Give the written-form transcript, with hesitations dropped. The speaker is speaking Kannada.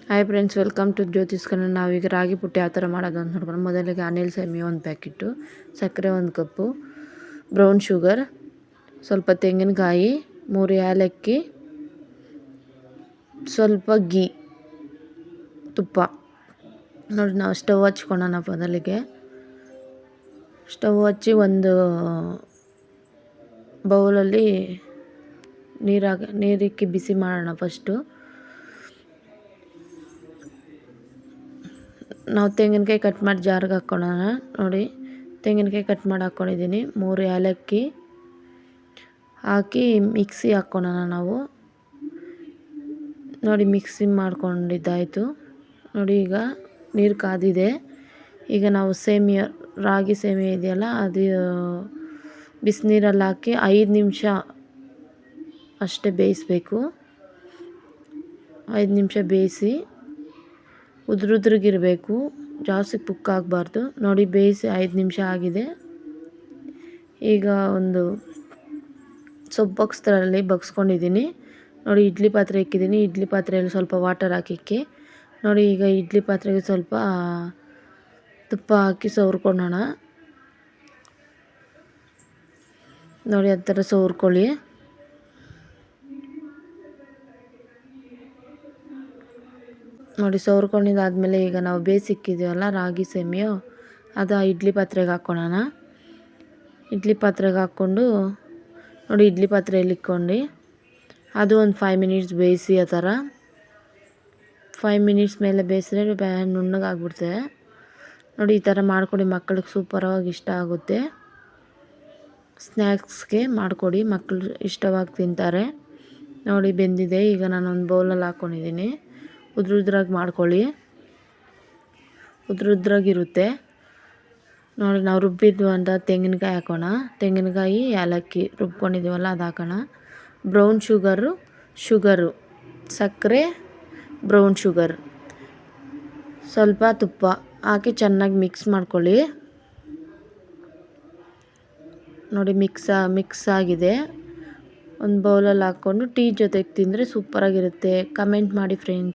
Hi friends, welcome to Jyothi's Kannada. ನಾವೀಗ ರಾಗಿ ಪುಟ್ಟಿ ಯಾವ ಥರ ಮಾಡೋದು ಅಂತ ನೋಡ್ಕೊಂಡು, ಮೊದಲಿಗೆ ಅನಿಲ್ ಸೇಮಿಯಾ ಒಂದು ಪ್ಯಾಕೆಟು, ಸಕ್ಕರೆ 1 ಕಪ್ಪು, ಬ್ರೌನ್ ಶುಗರ್, ಸ್ವಲ್ಪ ತೆಂಗಿನಕಾಯಿ, 3 ಏಲಕ್ಕಿ, ಸ್ವಲ್ಪ ಗೀ, ತುಪ್ಪ. ನೋಡಿ, ನಾವು ಸ್ಟವ್ ಹಚ್ಕೊಳ್ಳೋಣ. ಮೊದಲಿಗೆ ಸ್ಟವ್ ಹಚ್ಚಿ ಒಂದು ಬೌಲಲ್ಲಿ ನೀರಿಕ್ಕಿ ಬಿಸಿ ಮಾಡೋಣ. ಫಸ್ಟು ನಾವು ತೆಂಗಿನಕಾಯಿ ಕಟ್ ಮಾಡಿ ಜಾರ್ಗೆ ಹಾಕ್ಕೊಳ್ಳೋಣ. ನೋಡಿ, ತೆಂಗಿನಕಾಯಿ ಕಟ್ ಮಾಡಿ ಹಾಕ್ಕೊಂಡಿದ್ದೀನಿ. 3 ಏಲಕ್ಕಿ ಹಾಕಿ ಮಿಕ್ಸಿ ಹಾಕ್ಕೊಳ್ಳೋಣ ನಾವು. ನೋಡಿ, ಮಿಕ್ಸಿ ಮಾಡ್ಕೊಂಡಿದ್ದಾಯಿತು. ನೋಡಿ, ಈಗ ನೀರು ಕಾದಿದೆ. ಈಗ ನಾವು ರಾಗಿ ಸೇಮಿಯಾ ಇದೆಯಲ್ಲ, ಅದು ಬಿಸಿನೀರಲ್ಲಿ ಹಾಕಿ 5 ನಿಮಿಷ ಅಷ್ಟೇ ಬೇಯಿಸಬೇಕು. 5 ನಿಮಿಷ ಬೇಯಿಸಿ ಉದ್ರುದ್ರಿಗಿರಬೇಕು, ಜಾಸ್ತಿ ಕುಕ್ಕಾಗಬಾರ್ದು. ನೋಡಿ, ಬೇಯಿಸಿ 5 ನಿಮಿಷ ಆಗಿದೆ. ಈಗ ಒಂದು ಬಾಕ್ಸ್ಗಳಲ್ಲಿ ಬಗ್ಸ್ಕೊಂಡಿದ್ದೀನಿ. ನೋಡಿ, ಇಡ್ಲಿ ಪಾತ್ರೆ ಇಕ್ಕಿದ್ದೀನಿ. ಇಡ್ಲಿ ಪಾತ್ರೆಯಲ್ಲಿ ಸ್ವಲ್ಪ ವಾಟರ್ ಹಾಕಿಕ್ಕಿ. ನೋಡಿ, ಈಗ ಇಡ್ಲಿ ಪಾತ್ರೆಗೆ ಸ್ವಲ್ಪ ತುಪ್ಪ ಹಾಕಿ ಸವರ್ಕೊಳ್ಳೋಣ. ನೋಡಿ, ಆ ಥರ ಸವರ್ಕೊಳ್ಳಿ. ನೋಡಿ, ಸವರ್ಕೊಂಡಿದ್ದಾದಮೇಲೆ ಈಗ ನಾವು ಬೇಯಿಸಿಕ್ಕಿದ್ದೀವಲ್ಲ ರಾಗಿ ಸೇಮಿಯೋ, ಅದು ಆ ಇಡ್ಲಿ ಪಾತ್ರೆಗೆ ಹಾಕ್ಕೊಳ್ಳೋಣ. ಇಡ್ಲಿ ಪಾತ್ರೆಗೆ ಹಾಕ್ಕೊಂಡು, ನೋಡಿ, ಇಡ್ಲಿ ಪಾತ್ರೆಯಲ್ಲಿ ಇಕ್ಕೊಂಡು ಅದು ಒಂದು 5 ಮಿನಿಟ್ಸ್ ಬೇಯಿಸಿ. ಆ ಥರ 5 ಮಿನಿಟ್ಸ್ ಮೇಲೆ ಬೇಯಿಸಿದ್ರೆ ನುಣ್ಣಗಾಗ್ಬಿಡ್ತದೆ. ನೋಡಿ, ಈ ಥರ ಮಾಡಿಕೊಡಿ, ಮಕ್ಕಳಿಗೆ ಸೂಪರಾಗಿ ಇಷ್ಟ ಆಗುತ್ತೆ. ಸ್ನ್ಯಾಕ್ಸ್ಗೆ ಮಾಡಿಕೊಡಿ, ಮಕ್ಕಳು ಇಷ್ಟವಾಗಿ ತಿಂತಾರೆ. ನೋಡಿ, ಬೆಂದಿದೆ. ಈಗ ನಾನೊಂದು ಬೌಲಲ್ಲಿ ಹಾಕ್ಕೊಂಡಿದ್ದೀನಿ. ಉದ್ರುದ್ರಾಗಿ ಮಾಡ್ಕೊಳ್ಳಿ, ಉದ್ರುದ್ರಾಗಿರುತ್ತೆ. ನೋಡಿ, ನಾವು ರುಬ್ಬಿದ್ದು ಅಂತ ತೆಂಗಿನಕಾಯಿ ಹಾಕೋಣ. ತೆಂಗಿನಕಾಯಿ, ಏಲಕ್ಕಿ ರುಬ್ಕೊಂಡಿದ್ದೀವಲ್ಲ ಅದು ಹಾಕೋಣ. ಬ್ರೌನ್ ಶುಗರು, ಸಕ್ಕರೆ, ಬ್ರೌನ್ ಶುಗರ್, ಸ್ವಲ್ಪ ತುಪ್ಪ ಹಾಕಿ ಚೆನ್ನಾಗಿ ಮಿಕ್ಸ್ ಮಾಡ್ಕೊಳ್ಳಿ. ನೋಡಿ, ಮಿಕ್ಸ್ ಆಗಿದೆ. ಒಂದು ಬೌಲಲ್ಲಿ ಹಾಕ್ಕೊಂಡು ಟೀ ಜೊತೆಗೆ ತಿಂದರೆ ಸೂಪರಾಗಿರುತ್ತೆ. ಕಮೆಂಟ್ ಮಾಡಿ ಫ್ರೆಂಡ್ಸ್.